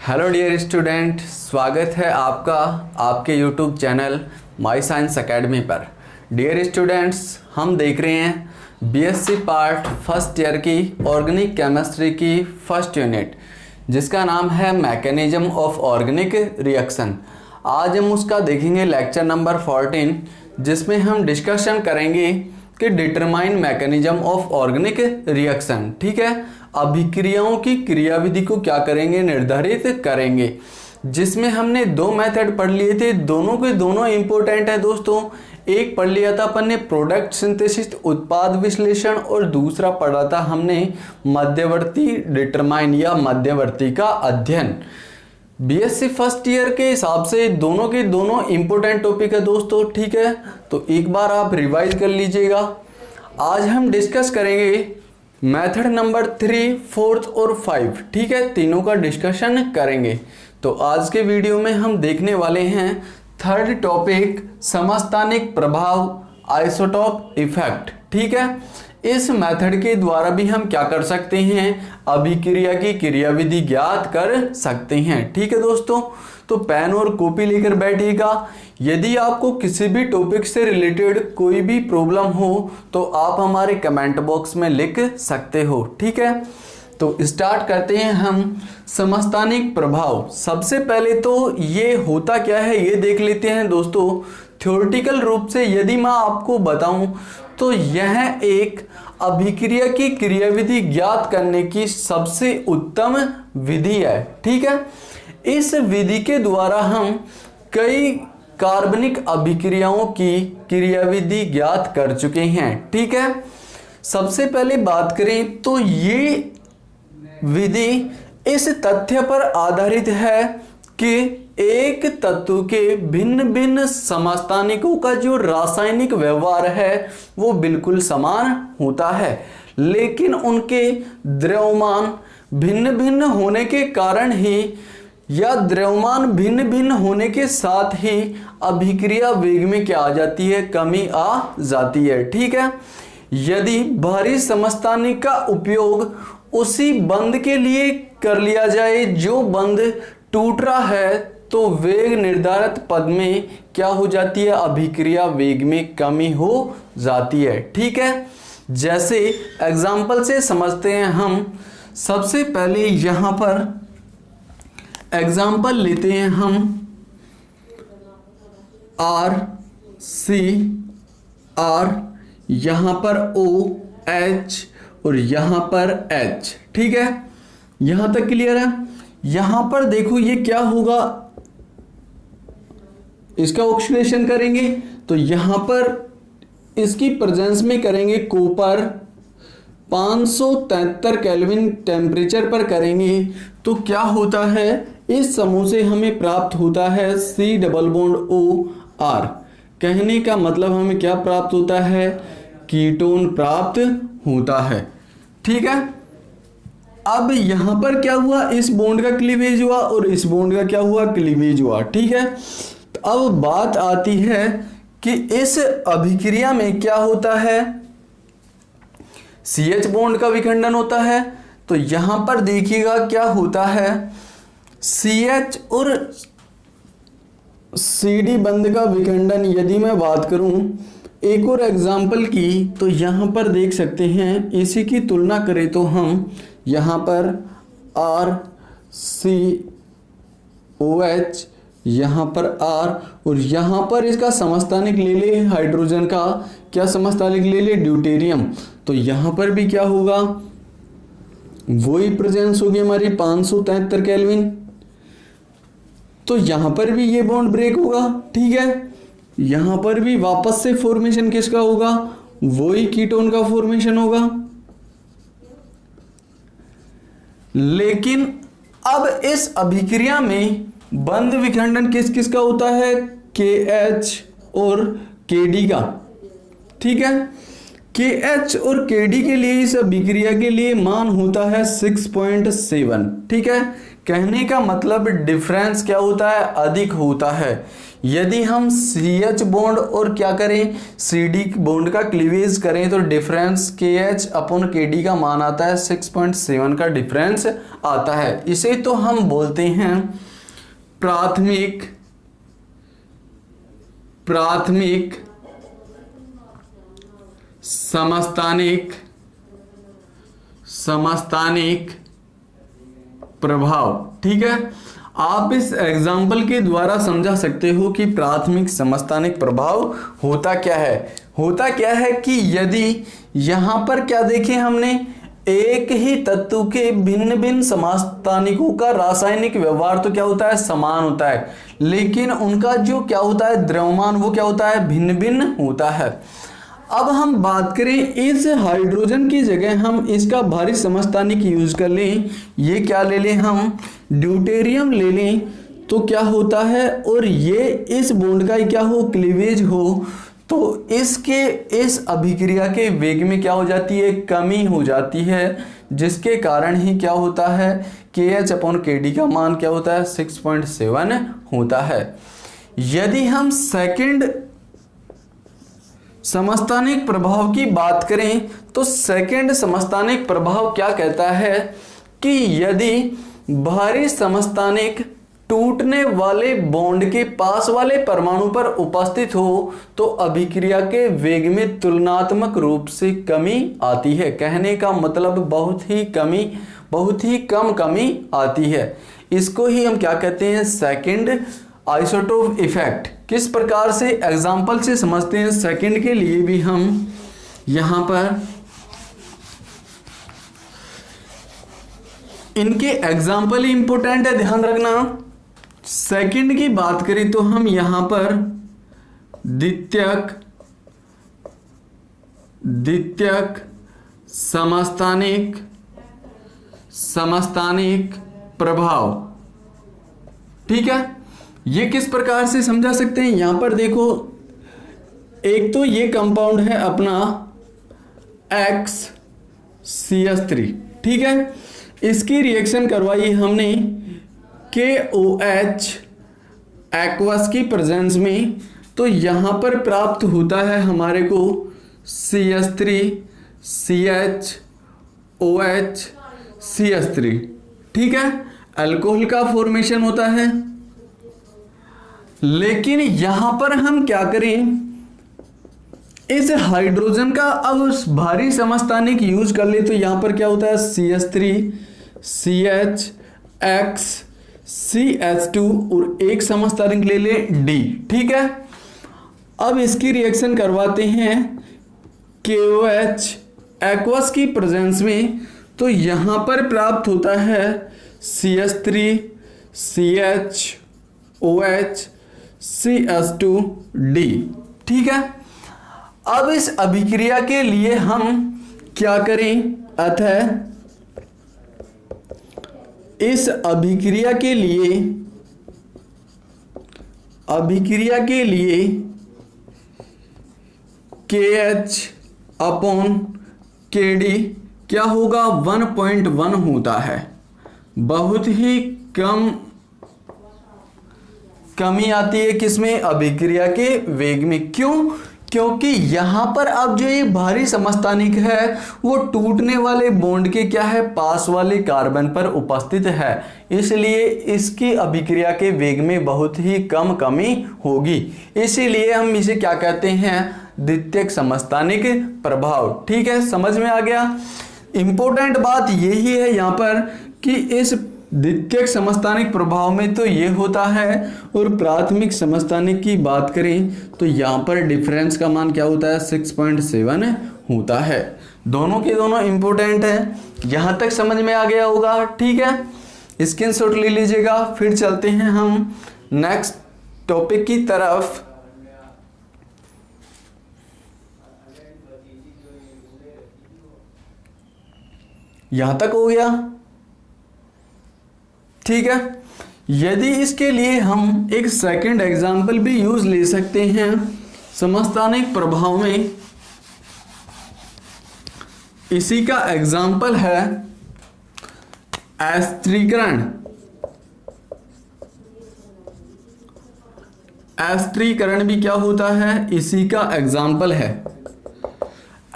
Hello dear student, स्वागत है आपका आपके YouTube channel my science academy पर। डियर स्टूडेंट्स, हम देख रहे हैं बीएससी पार्ट फर्स्ट ईयर की ऑर्गेनिक केमिस्ट्री की फर्स्ट यूनिट, जिसका नाम है मैकेनिज्म ऑफ ऑर्गेनिक रिएक्शन। आज हम उसका देखेंगे लेक्चर नंबर 14, जिसमें हम डिस्कशन करेंगे कि determine mechanism of organic reaction. ठीक है, अभिक्रियाओं की क्रियाविधि को क्या करेंगे, निर्धारित करेंगे, जिसमें हमने दो मेथड पढ़ लिए थे। दोनों के दोनों इंपॉर्टेंट है दोस्तों। एक पढ़ लिया था अपन ने प्रोडक्ट सिंथेसिस, उत्पाद विश्लेषण, और दूसरा पढ़ा था हमने मध्यवर्ती डिटरमाइन या मध्यवर्ती का अध्ययन। बीएससी फर्स्ट ईयर के हिसाब से दोनों के दोनों इंपॉर्टेंट टॉपिक है दोस्तों। ठीक है, तो एक बार आप रिवाइज कर लीजिएगा। आज हम डिस्कस करेंगे मेथड नंबर 3, 4 और 5। ठीक है, तीनों का डिस्कशन करेंगे। तो आज के वीडियो में हम देखने वाले हैं थर्ड टॉपिक, समस्थानिक प्रभाव, आइसोटोप इफेक्ट। ठीक है, इस मेथड के द्वारा भी हम क्या कर सकते हैं, अभिक्रिया की क्रियाविधि ज्ञात कर सकते हैं। ठीक है दोस्तों, तो पेन और कॉपी लेकर बैठिएगा। यदि आपको किसी भी टॉपिक से रिलेटेड कोई भी प्रॉब्लम हो तो आप हमारे कमेंट बॉक्स में लिख सकते हो। ठीक है, तो स्टार्ट करते हैं हम समस्थानिक प्रभाव। सबसे पहले तो ये होता क्या है ये देख लेते हैं दोस्तों। थ्योरेटिकल रूप से यदि मैं आपको बताऊं तो यह एक अभिक्रिया की क्रियाविधि ज्ञात करने की सबसे उत्तम विधि है। ठीक है, इस विधि के द्वारा हम कई कार्बनिक अभिक्रियाओं की क्रियाविधि ज्ञात कर चुके हैं। ठीक है, सबसे पहले बात करें तो ये विधि इस तथ्य पर आधारित है कि एक तत्व के भिन्न भिन्न समस्थानिकों का जो रासायनिक व्यवहार है वो बिल्कुल समान होता है, लेकिन उनके द्रव्यमान भिन्न भिन्न होने के कारण ही या द्रव्यमान भिन्न भिन्न होने के साथ ही अभिक्रिया वेग में क्या आ जाती है, कमी आ जाती है। ठीक है, यदि भारी समस्थानिक का उपयोग उसी बंध के लिए कर लिया जाए जो बंध टूट रहा है तो वेग निर्धारित पद में क्या हो जाती है, अभिक्रिया वेग में कमी हो जाती है। ठीक है, जैसे एग्जाम्पल से समझते हैं हम। सबसे पहले यहां पर एग्जाम्पल लेते हैं हम R C R, यहां पर O H और यहां पर H। ठीक है, यहां तक क्लियर है। यहां पर देखो ये क्या होगा, इसका ऑक्सीडेशन करेंगे तो यहां पर इसकी प्रेजेंस में करेंगे कॉपर 573 केल्विन टेम्परेचर पर करेंगे तो क्या होता है, इस समूह से हमें प्राप्त होता है C double bond O R। कहने का मतलब हमें क्या प्राप्त होता है, कीटोन प्राप्त होता है। ठीक है, अब यहां पर क्या हुआ, इस बॉन्ड का क्लीवेज हुआ और इस बॉन्ड का क्या हुआ, क्लीवेज हुआ। ठीक है, तो अब बात आती है कि इस अभिक्रिया में क्या होता है, CH बॉन्ड का विखंडन होता है। तो यहां पर देखिएगा क्या होता है, CH और CD बंध का विखंडन। यदि मैं बात करूं एक और एग्जाम्पल की तो यहां पर देख सकते हैं, इसी की तुलना करें तो हम यहां पर RCOH, यहां पर R और यहां पर इसका समस्थानिक ले ले हाइड्रोजन का, क्या समस्थानिक ले ले, ड्यूटेरियम। तो यहां पर भी क्या होगा, वही प्रेजेंस होगी हमारी 573 केल्विन। तो यहां पर भी ये बॉन्ड ब्रेक होगा। ठीक है, यहां पर भी वापस से फॉर्मेशन किसका होगा, वही कीटोन का फॉर्मेशन होगा। लेकिन अब इस अभिक्रिया में बंध विखंडन किस किस का होता है, KH और KD का। ठीक है, KH और KD के लिए इस अभिक्रिया के लिए मान होता है 6.7। ठीक है, कहने का मतलब डिफरेंस क्या होता है, अधिक होता है। यदि हम CH बॉन्ड और क्या करें, CD बॉन्ड का क्लीवेज करें तो डिफरेंस KH अपॉन KD का मान आता है 6.7 का डिफरेंस आता है। इसे तो हम बोलते हैं प्राथमिक समस्थानिक प्रभाव। ठीक है, आप इस एग्जाम्पल के द्वारा समझा सकते हो कि प्राथमिक समस्थानिक प्रभाव होता क्या है। होता क्या है कि यदि यहां पर क्या देखें हमने, एक ही तत्व के भिन्न भिन्न समस्थानिकों का रासायनिक व्यवहार तो क्या होता है, समान होता है, लेकिन उनका जो क्या होता है द्रव्यमान वो क्या होता है, भिन्न भिन्न होता है। अब हम बात करें इस हाइड्रोजन की जगह हम इसका भारी समस्थानिक यूज कर लें, ये क्या ले लें, हम ड्यूटेरियम ले लें, तो क्या होता है, और ये इस बॉन्ड का क्या हो, क्लीवेज हो, तो इसके इस अभिक्रिया के वेग में क्या हो जाती है, कमी हो जाती है, जिसके कारण ही क्या होता है, KH अपॉन KD का मान क्या होता है, 6.7 होता है। यदि हम सेकंड समस्थानिक प्रभाव की बात करें तो सेकंड समस्थानिक प्रभाव क्या कहता है कि यदि भारी समस्थानिक टूटने वाले बॉन्ड के पास वाले परमाणु पर उपस्थित हो तो अभिक्रिया के वेग में तुलनात्मक रूप से कमी आती है। कहने का मतलब बहुत ही कम कमी आती है। इसको ही हम क्या कहते हैं, सेकंड आइसोटोप इफेक्ट। किस प्रकार से, एग्जाम्पल से समझते हैं। सेकंड के लिए भी हम यहां पर इनके एग्जाम्पल ही इंपॉर्टेंट है, ध्यान रखना। सेकंड की बात करें तो हम यहां पर द्वितीयक समस्थानिक प्रभाव। ठीक है, ये किस प्रकार से समझा सकते हैं, यहां पर देखो, एक तो ये कंपाउंड है अपना XCH3। ठीक है, इसकी रिएक्शन करवाई हमने KOH एक्वस की प्रेजेंस में, तो यहां पर प्राप्त होता है हमारे को CH3 CHOH CH3। ठीक है, अल्कोहल का फॉर्मेशन होता है। लेकिन यहां पर हम क्या करें, इस हाइड्रोजन का अब भारी समस्थानिक यूज कर ले तो यहां पर क्या होता है, CH3 CHX CH2 और एक समस्थानिक ले ले D। ठीक है, अब इसकी रिएक्शन करवाते हैं KOH एक्वस की प्रेजेंस में, तो यहां पर प्राप्त होता है CH3 CHOH CH2D। ठीक है, अब इस अभिक्रिया के लिए हम क्या करें, अतः इस अभिक्रिया के लिए KH अपॉन KD क्या होगा, 1.1 होता है। बहुत ही कमी आती है किसमें, अभिक्रिया के वेग में। क्यों, क्योंकि यहां पर अब जो ये भारी समस्थानिक है वो टूटने वाले बॉन्ड के क्या है, पास वाले कार्बन पर उपस्थित है, इसलिए इसकी अभिक्रिया के वेग में बहुत ही कम कमी होगी। इसीलिए हम इसे क्या कहते हैं, द्वितीयक समस्थानिक प्रभाव। ठीक है, समझ में आ गया। इंपॉर्टेंट बात यही है यहां पर कि इस द्वितीयक समस्थानिक प्रभाव में तो ये होता है, और प्राथमिक समस्थानिक की बात करें तो यहाँ पर डिफरेंस का मान क्या होता है, 6.7 होता है। दोनों के दोनों इंपॉर्टेंट है, यहाँ तक समझ में आ गया होगा। ठीक है, स्क्रीनशॉट ले लीजिएगा। फिर चलते हैं हम नेक्स्ट टॉपिक की तरफ। यहाँ तक हो गया, ठीक है। यदि इसके लिए हम एक सेकंड एग्जाम्पल भी यूज ले सकते हैं समस्थानिक प्रभाव में, इसी का एग्जाम्पल है एस्त्रीकरण। एस्त्रीकरण भी क्या होता है, इसी का एग्जाम्पल है।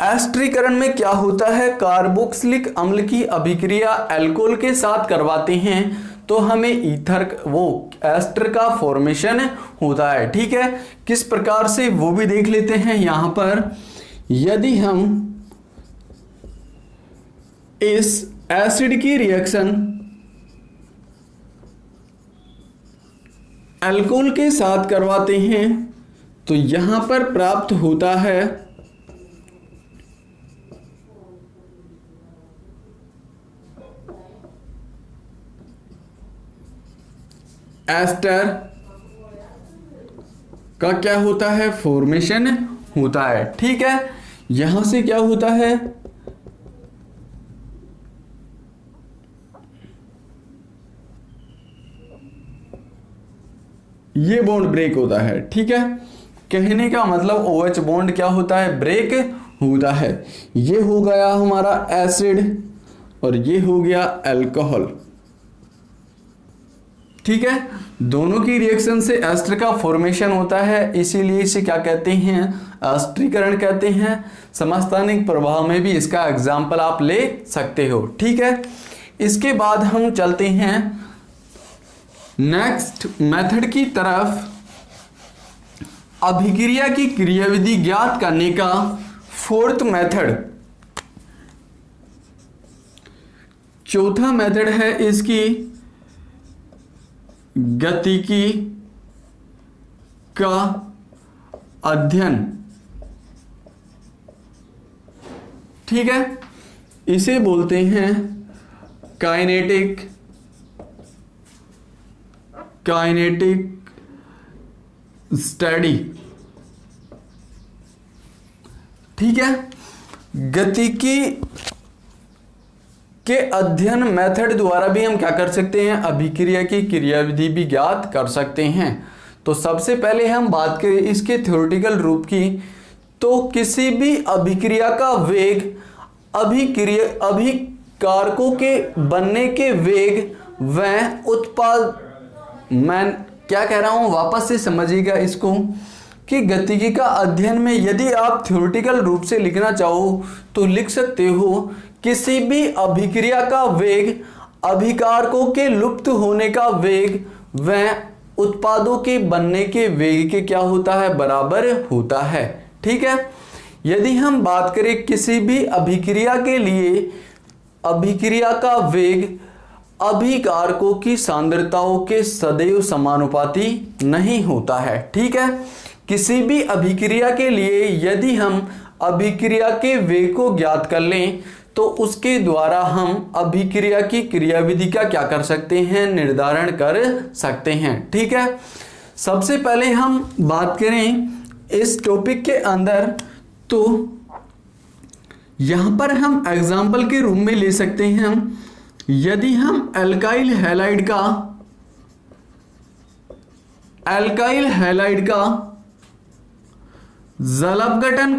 एस्ट्रीकरण में क्या होता है, कार्बोक्सिलिक अम्ल की अभिक्रिया अल्कोहल के साथ करवाते हैं तो हमें ईथर एस्टर का फॉर्मेशन होता है। ठीक है, किस प्रकार से वो भी देख लेते हैं। यहां पर यदि हम इस एसिड की रिएक्शन अल्कोहल के साथ करवाते हैं तो यहां पर प्राप्त होता है एस्टर का क्या होता है, फॉर्मेशन होता है। ठीक है, यहां से क्या होता है, ये बॉन्ड ब्रेक होता है। ठीक है, कहने का मतलब OH बॉन्ड क्या होता है, ब्रेक होता है। ये हो गया हमारा एसिड और ये हो गया अल्कोहल। ठीक है, दोनों की रिएक्शन से एस्टर का फॉर्मेशन होता है, इसीलिए इसे क्या कहते हैं, एस्ट्रीकरण कहते हैं। समस्थानिक प्रभाव में भी इसका एग्जाम्पल आप ले सकते हो। ठीक है, इसके बाद हम चलते हैं नेक्स्ट मेथड की तरफ। अभिक्रिया की क्रियाविधि ज्ञात करने का फोर्थ मेथड, चौथा मेथड है इसकी गतिकी का अध्ययन। ठीक है, इसे बोलते हैं काइनेटिक स्टडी। ठीक है, गतिकी के अध्ययन मेथड द्वारा भी हम क्या कर सकते हैं, अभिक्रिया की क्रियाविधि भी ज्ञात कर सकते हैं। तो सबसे पहले हम बात करें इसके थ्योरेटिकल रूप की, तो किसी भी अभिक्रिया का वेग अभिकारकों के बनने के वेग व उत्पाद, मैं क्या कह रहा हूं वापस से समझिएगा इसको, कि गतिकी का अध्ययन में यदि आप थ्योरेटिकल रूप से लिखना चाहो तो लिख सकते हो, किसी भी अभिक्रिया का वेग अभिकारकों के लुप्त होने का वेग व उत्पादों के बनने के वेग के क्या होता है, बराबर होता है। ठीक है, यदि हम बात करें किसी भी अभिक्रिया के लिए, अभिक्रिया का वेग अभिकारकों की सांद्रताओं के सदैव समानुपाती नहीं होता है। ठीक है, किसी भी अभिक्रिया के लिए यदि हम अभिक्रिया के वेग को ज्ञात कर लें तो उसके द्वारा हम अभिक्रिया की क्रियाविधि का क्या कर सकते हैं, निर्धारण कर सकते हैं। ठीक है, सबसे पहले हम बात करें इस टॉपिक के अंदर, तो यहां पर हम एग्जाम्पल के रूप में ले सकते हैं, यदि हम अल्काइल हैलाइड का जलापघटन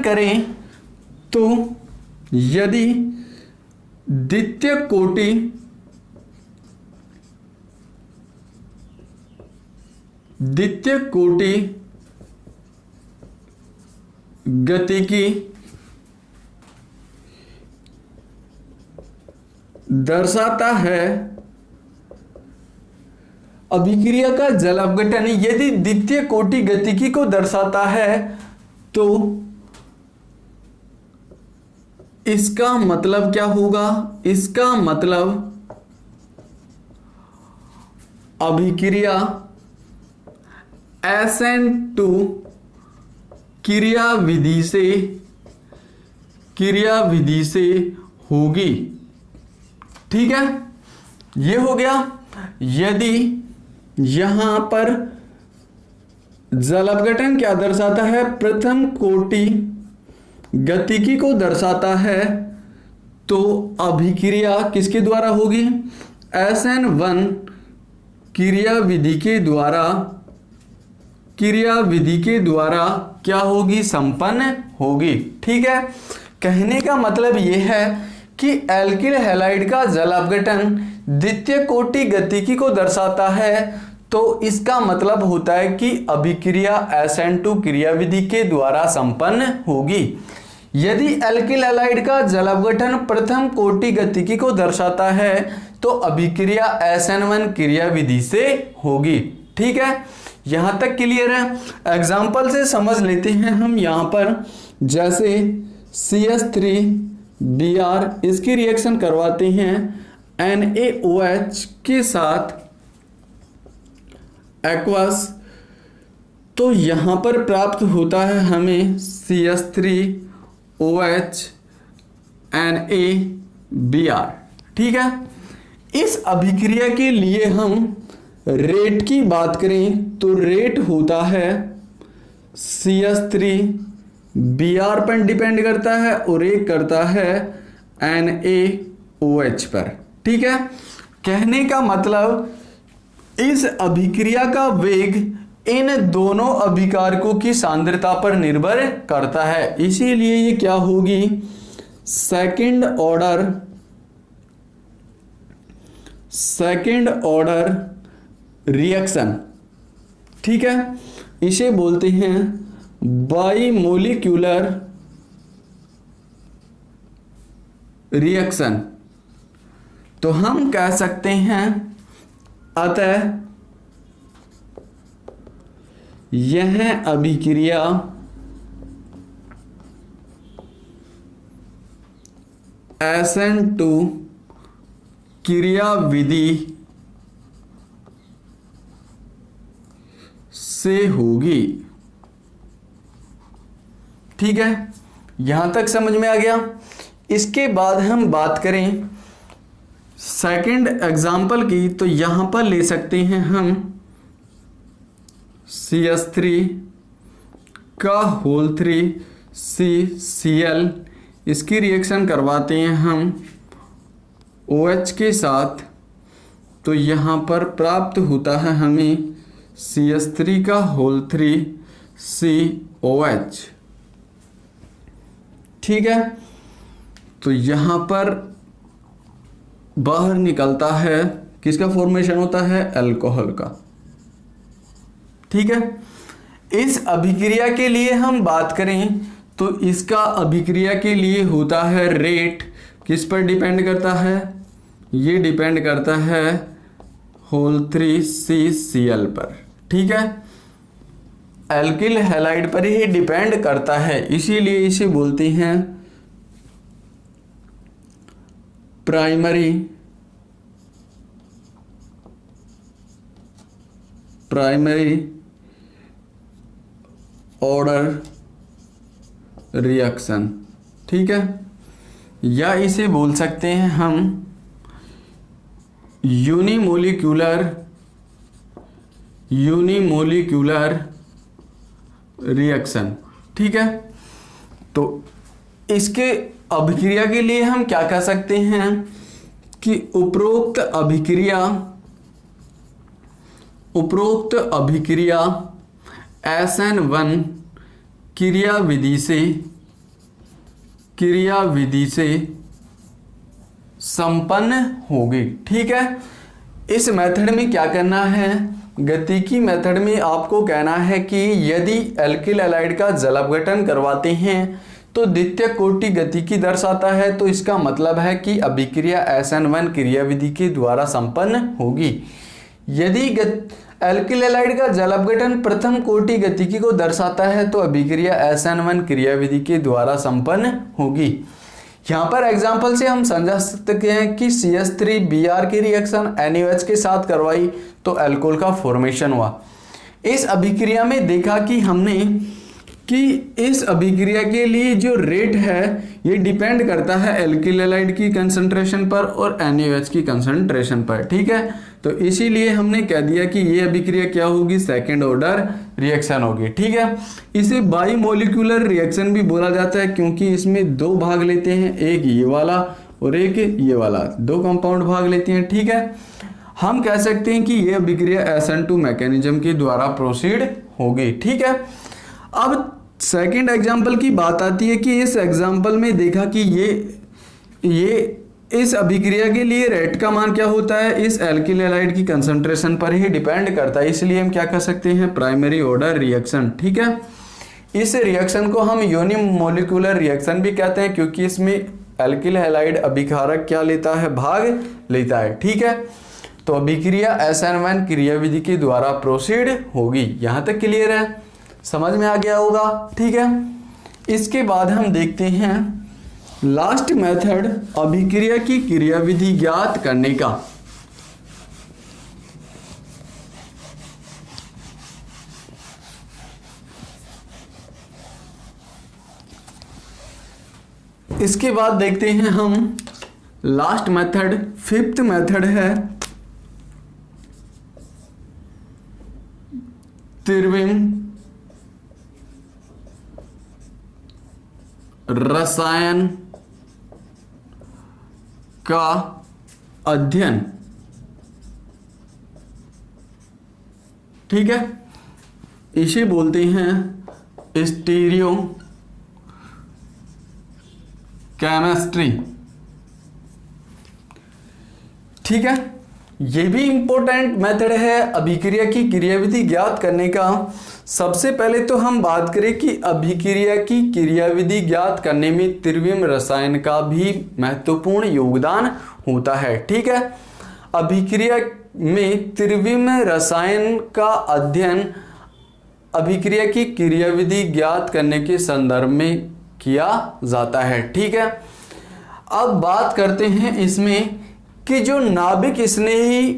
करें तो यदि द्वितीय कोटि गतिकी दर्शाता है, अभिक्रिया का जलापघटन यदि द्वितीय कोटि गतिकी को दर्शाता है तो इसका मतलब क्या होगा, इसका मतलब अभिक्रिया SN2 क्रियाविधि से होगी। ठीक है, ये हो गया। यदि यहां पर जलापघटन क्या दर्शाता है, प्रथम कोटि गतिकी को दर्शाता है, तो अभिक्रिया किसके द्वारा होगी, SN1 क्रियाविधि के द्वारा क्रिया विधि के द्वारा क्या होगी, संपन्न होगी। ठीक है, कहने का मतलब यह है कि एल्किल हैलाइड का जल अपघटन द्वितीय कोटि गतिकी को दर्शाता है, तो इसका मतलब होता है कि अभिक्रिया SN2 क्रिया विधि के द्वारा संपन्न होगी। यदि एल्किल हैलाइड का जल अपघटन प्रथम कोटि गतिकी को दर्शाता है तो अभिक्रिया SN1 क्रिया विधि से होगी। ठीक है, यहां तक क्लियर है। एग्जाम्पल से समझ लेते हैं हम यहां पर, जैसे CH3Br इसकी रिएक्शन करवाते हैं NaOH के साथ एक्वस, तो यहां पर प्राप्त होता है हमें CH3OH NaBr। ठीक है, इस अभिक्रिया के लिए हम रेट की बात करें तो रेट होता है CH3Br पर डिपेंड करता है और एक करता है NaOH पर। ठीक है, कहने का मतलब इस अभिक्रिया का वेग इन दोनों अभिकारकों की सांद्रता पर निर्भर करता है, इसीलिए ये क्या होगी, सेकंड ऑर्डर रिएक्शन। ठीक है, इसे बोलते हैं बाइमोलिक्यूलर रिएक्शन। तो हम कह सकते हैं अतः यह अभिक्रिया SN2 क्रिया विधि से होगी। ठीक है, यहां तक समझ में आ गया। इसके बाद हम बात करें सेकंड एग्जाम्पल की, तो यहां पर ले सकते हैं हम CH3 का होल 3 CCl इसकी रिएक्शन करवाते हैं हम OH के साथ, तो यहां पर प्राप्त होता है हमें CH3 का होल 3 COH। ठीक है, तो यहां पर बाहर निकलता है, किसका फॉर्मेशन होता है, अल्कोहल का। ठीक है, इस अभिक्रिया के लिए हम बात करें तो इसका अभिक्रिया के लिए होता है रेट, किस पर डिपेंड करता है, ये डिपेंड करता है होल 3 CCl पर। ठीक है, एल्किल हैलाइड पर ही डिपेंड करता है, इसीलिए इसे बोलते हैं प्राइमरी ऑर्डर रिएक्शन। ठीक है, या इसे बोल सकते हैं हम यूनिमोलिक्यूलर रिएक्शन। ठीक है, तो इसके अभिक्रिया के लिए हम क्या कह सकते हैं कि उपरोक्त अभिक्रिया SN1 क्रिया विधि से संपन्न होगी। ठीक है, इस मेथड में क्या करना है, गतिकी मेथड में आपको कहना है कि यदि एल्किल हैलाइड का जल अपघटन करवाते हैं तो द्वितीय कोटि गतिकी दर्शाता है, तो इसका मतलब है कि अभिक्रिया SN1 क्रिया विधि के द्वारा संपन्न होगी। यदि एल्किल हैलाइड का जल अपघटन प्रथम कोटि गतिकी को दर्शाता है तो अभिक्रिया SN1 क्रिया विधि के द्वारा संपन्न होगी। यहाँ पर एग्जाम्पल से हम समझा सकते हैं कि CH3Br की रिएक्शन NaOH के साथ करवाई तो अल्कोहल का फॉर्मेशन हुआ। इस अभिक्रिया में देखा कि हमने कि इस अभिक्रिया के लिए जो रेट है ये डिपेंड करता है एल्किल हैलाइड की कंसंट्रेशन पर और NaOH की कंसंट्रेशन पर। ठीक है, तो इसीलिए हमने कह दिया कि ये अभिक्रिया क्या होगी, सेकंड ऑर्डर रिएक्शन होगी। ठीक है, इसे बाइमोलिक्यूलर रिएक्शन भी बोला जाता है क्योंकि इसमें दो भाग लेते हैं, एक ये वाला और एक ये वाला, दो कंपाउंड भाग लेते हैं। ठीक है, हम कह सकते हैं कि ये अभिक्रिया SN2 मैकेनिज्म के द्वारा प्रोसीड होगी। ठीक है, अब सेकंड एग्जाम्पल की बात आती है कि इस एग्जाम्पल में देखा कि ये इस अभिक्रिया के लिए रेट का मान क्या होता है, इस एल्किल हैलाइड की कंसंट्रेशन पर ही डिपेंड करता है, इसलिए हम क्या कर सकते हैं, प्राइमरी ऑर्डर रिएक्शन। ठीक है, इस रिएक्शन को हम यूनिमोलिकुलर रिएक्शन भी कहते हैं क्योंकि इसमें एल्किल हैलाइड अभिकारक क्या लेता है, भाग लेता है। ठीक है, तो अभिक्रिया SN1 क्रियाविधि के द्वारा प्रोसीड होगी। यहां तक क्लियर है, समझ में आ गया होगा। ठीक है, इसके बाद हम देखते हैं लास्ट मेथड, अभिक्रिया की क्रियाविधि ज्ञात करने का। इसके बाद देखते हैं हम लास्ट मेथड, फिफ्थ मेथड है त्रिविम रसायन का अध्ययन। ठीक है, इसे बोलते हैं स्टीरियो केमिस्ट्री। ठीक है, ये भी इंपॉर्टेंट मेथड है अभिक्रिया की क्रियाविधि ज्ञात करने का। सबसे पहले तो हम बात करें कि अभिक्रिया की क्रियाविधि ज्ञात करने में त्रिविम रसायन का भी महत्वपूर्ण योगदान होता है। ठीक है, अभिक्रिया में त्रिविम रसायन का अध्ययन अभिक्रिया की क्रियाविधि ज्ञात करने के संदर्भ में किया जाता है। ठीक है, अब बात करते हैं इसमें कि जो नाभिक स्नेही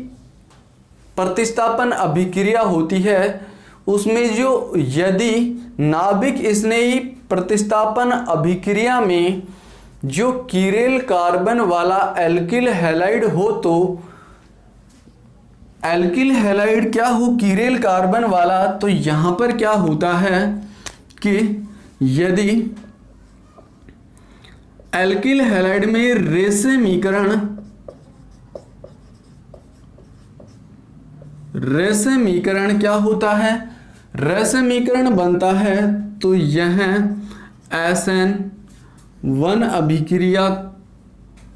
प्रतिस्थापन अभिक्रिया होती है उसमें जो यदि नाभिक स्नेही प्रतिस्थापन अभिक्रिया में जो कीरेल कार्बन वाला एल्किल हैलाइड हो तो एल्किल हैलाइड क्या हो, कीरेल कार्बन वाला, तो यहां पर क्या होता है कि यदि एल्किल हैलाइड में रेशमीकरण क्या होता है, रेशमीकरण बनता है, तो यह SN1 अभिक्रिया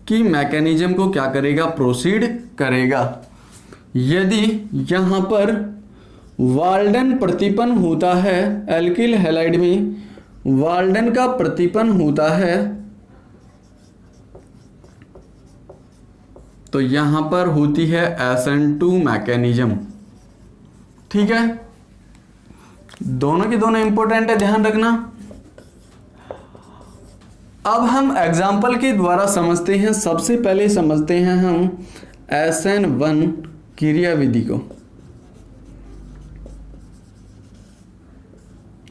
की मैकेनिज्म को क्या करेगा, प्रोसीड करेगा। यदि यहां पर वाल्डन प्रतिपन्न होता है, एल्किल हैलाइड में वाल्डन का प्रतिपन्न होता है, तो यहां पर होती है SN2 मैकेनिज्म। ठीक है, दोनों के दोनों इंपॉर्टेंट है, ध्यान रखना। अब हम एग्जाम्पल के द्वारा समझते हैं। सबसे पहले समझते हैं हम SN1 क्रियाविधि को।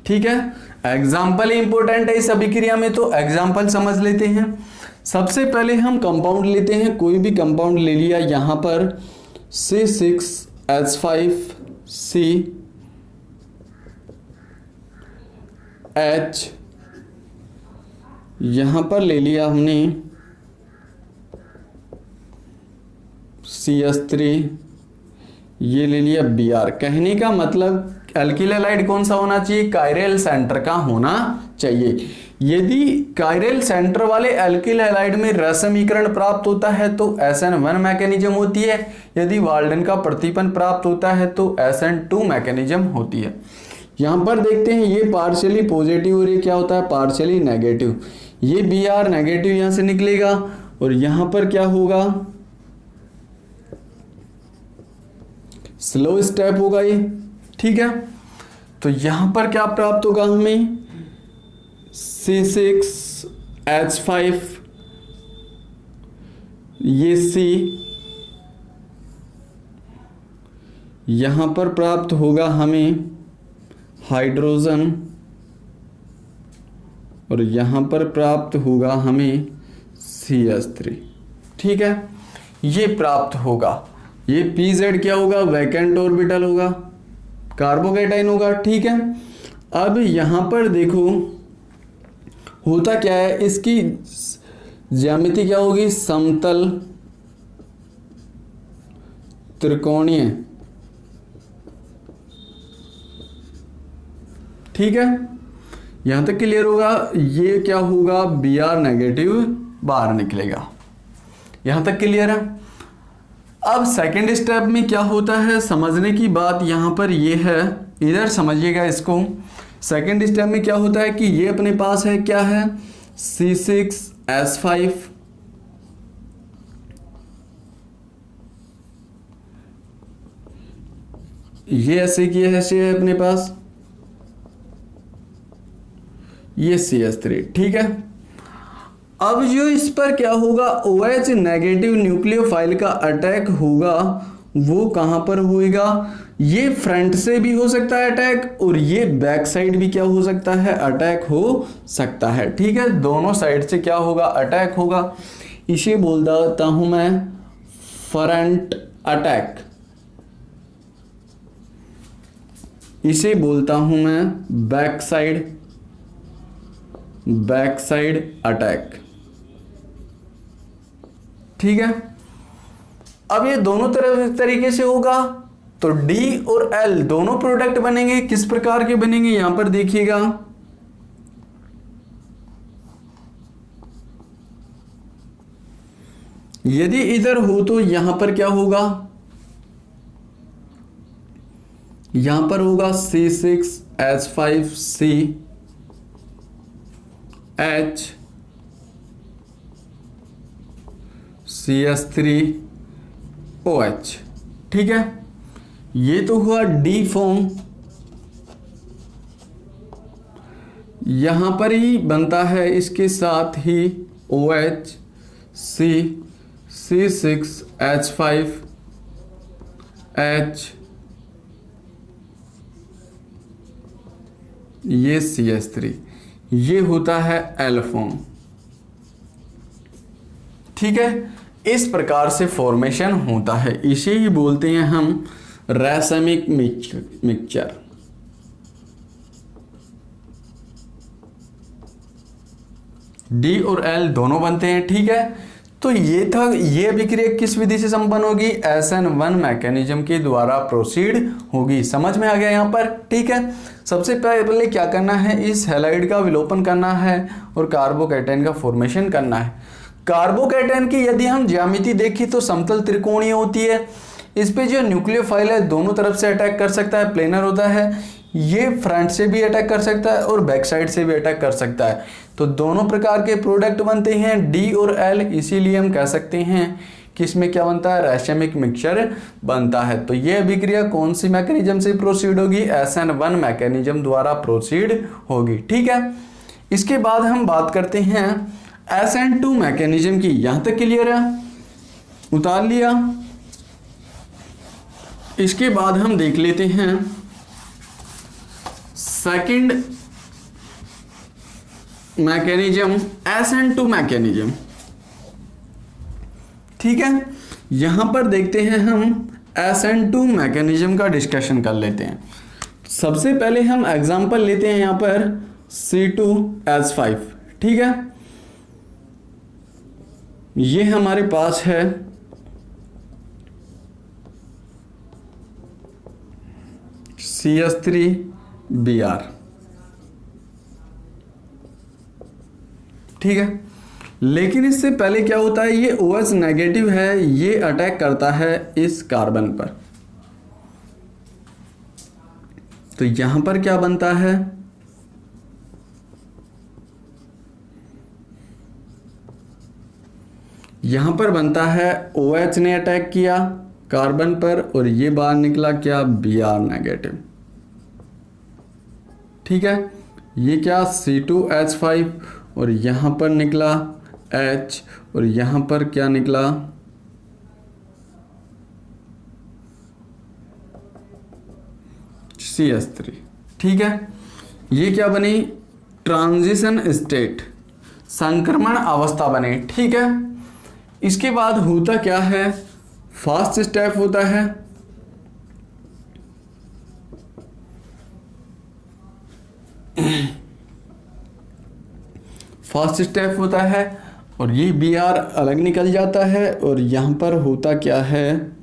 ठीक है, एग्जाम्पल इंपॉर्टेंट है इस अभिक्रिया में, तो एग्जाम्पल समझ लेते हैं। सबसे पहले हम कंपाउंड लेते हैं, कोई भी कंपाउंड ले लिया, यहां पर C6H5CH, यहां पर ले लिया हमने CS3, ये ले लिया Br। कहने का मतलब एल्किल हैलाइड कौन सा होना चाहिए, कायरल सेंटर का होना चाहिए। यदि कायरल सेंटर वाले एल्किल हैलाइड में रेशमीकरण प्राप्त होता है तो SN1 मैकेनिज्म होती है, यदि वाल्डन का प्रतिपन्न प्राप्त होता है तो SN2 मैकेनिज्म होती है। यहां पर देखते हैं ये पार्शियली पॉजिटिव और ये क्या होता है, पार्शियली नेगेटिव। ये Br नेगेटिव यहां से निकलेगा और यहां पर क्या होगा, स्लो स्टेप होगा ये। ठीक है, तो यहां पर क्या प्राप्त होगा हमें, C6H5, ये C यहां पर प्राप्त होगा हमें हाइड्रोजन और यहां पर प्राप्त होगा हमें CH3। ठीक है, ये प्राप्त होगा, ये PZ क्या होगा, वैकेंट ऑर्बिटल होगा, कार्बोकैटायन होगा। ठीक है, अब यहां पर देखो होता क्या है, इसकी ज्यामिति क्या होगी, समतल त्रिकोणीय ठीक है, यहाँ तक क्लियर होगा। ये क्या होगा, Br नेगेटिव बाहर निकलेगा। यहाँ तक क्लियर है। अब सेकंड स्टेप में क्या होता है, समझने की बात यहाँ पर ये है, इधर समझिएगा इसको। सेकंड स्टेप में क्या होता है कि ये अपने पास है, क्या है, C6H5, ये ऐसे की ऐसे है अपने पास, ये CH3, ठीक है। अब जो इस पर क्या होगा, OH नेगेटिव न्यूक्लियोफाइल का अटैक होगा, वो कहां पर होएगा, ये फ्रंट से भी हो सकता है अटैक, और ये बैक साइड भी क्या हो सकता है, अटैक हो सकता है, ठीक है। दोनों साइड से क्या होगा, अटैक होगा। इसे बोल देता हूं मैं फ्रंट अटैक, इसे बोलता हूं मैं बैक साइड अटैक, ठीक है। अब ये दोनों तरफ इस तरीके से होगा, तो D और L दोनों प्रोडक्ट बनेंगे। किस प्रकार के बनेंगे, यहां पर देखिएगा, यदि इधर हो तो यहां पर क्या होगा, यहां पर होगा C6H5C H CH3OH, ठीक है। ये तो हुआ D फॉर्म, यहां पर ही बनता है इसके साथ ही OH C6H5H, ये CH3, ये होता है L फॉर्म, ठीक है। इस प्रकार से फॉर्मेशन होता है, इसे ही बोलते हैं हम रैसमिक मिक्सचर। D और L दोनों बनते हैं, ठीक है। तो ये था, ये अभिक्रिया किस विधि से संपन्न होगी, SN1 मैकेनिज्म के द्वारा प्रोसीड होगी। समझ में आ गया यहाँ पर, ठीक है। सबसे पहले क्या करना है, इस हैलाइड का विलोपन करना है और कार्बोकैटायन का फॉर्मेशन करना है। कार्बोकैटायन की यदि हम ज्यामिति देखें तो समतल त्रिकोणीय होती है। इस पे जो न्यूक्लियोफाइल है दोनों तरफ से अटैक कर सकता है, प्लेनर होता है। ये फ्रंट से भी अटैक कर सकता है और बैक साइड से भी अटैक कर सकता है। तो दोनों प्रकार के प्रोडक्ट बनते हैं D और L, इसीलिए हम कह सकते हैं कि इसमें क्या बनता है, रैसमिक मिक्सचर बनता है। तो ये अभिक्रिया कौन सी मैकेनिज्म से प्रोसीड होगी, SN1 मैकेनिज्म द्वारा प्रोसीड होगी, ठीक है। इसके बाद हम बात करते हैं SN2 मैकेनिज्म की। यहां तक क्लियर है, उतार लिया। इसके बाद हम देख लेते हैं सेकंड मैकेनिज्म, SN2 मैकेनिज्म, ठीक है। यहां पर देखते हैं हम SN2 मैकेनिज्म का डिस्कशन कर लेते हैं। सबसे पहले हम एग्जांपल लेते हैं यहां पर C2H5, ठीक है। ये हमारे पास है CH3Br, ठीक है। लेकिन इससे पहले क्या होता है, ये OH नेगेटिव है, ये अटैक करता है इस कार्बन पर। तो यहां पर क्या बनता है, यहां पर बनता है OH ने अटैक किया कार्बन पर और ये बाहर निकला क्या, Br नेगेटिव, ठीक है। ये क्या C2H5 और यहां पर निकला H और यहां पर क्या निकला CH3, ठीक है। ये क्या बनी, ट्रांजिशन स्टेट, संक्रमण अवस्था बने, ठीक है। इसके बाद होता क्या है, फर्स्ट स्टेप होता है, फर्स्ट स्टेप होता है और ये Br अलग निकल जाता है और यहां पर होता क्या है,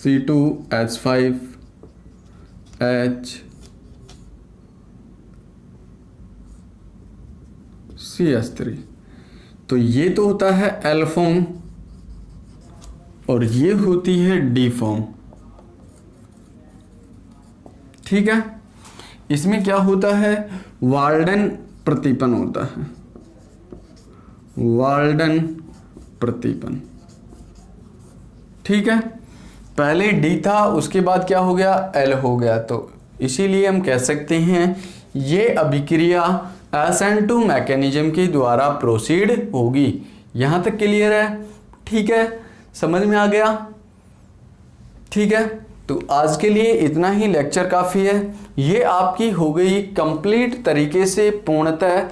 C2H5CH3। तो ये तो होता है L फॉर्म और ये होती है D फॉर्म। ठीक है, इसमें क्या होता है, वाल्डन प्रतिपन होता है, वाल्डन प्रतिपन। ठीक है, पहले D था, उसके बाद क्या हो गया, L हो गया। तो इसीलिए हम कह सकते हैं ये अभिक्रिया SN2 मैकेनिज्म के द्वारा प्रोसीड होगी। यहां तक क्लियर है? ठीक है, समझ में आ गया? ठीक है, तो आज के लिए इतना ही लेक्चर काफ़ी है। ये आपकी हो गई कंप्लीट तरीके से पूर्णतः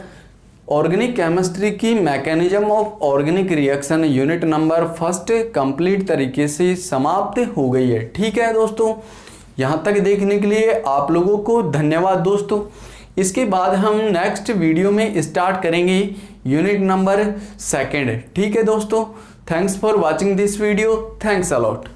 ऑर्गेनिक केमिस्ट्री की mechanism of organic reaction unit number 1 complete तरीके से समाप्त हो गई है। ठीक है दोस्तों, यहाँ तक देखने के लिए आप लोगों को धन्यवाद दोस्तों। इसके बाद हम नेक्स्ट वीडियो में स्टार्ट करेंगे यूनिट नंबर 2। ठीक है दोस्तों, thanks for watching this video, thanks a lot.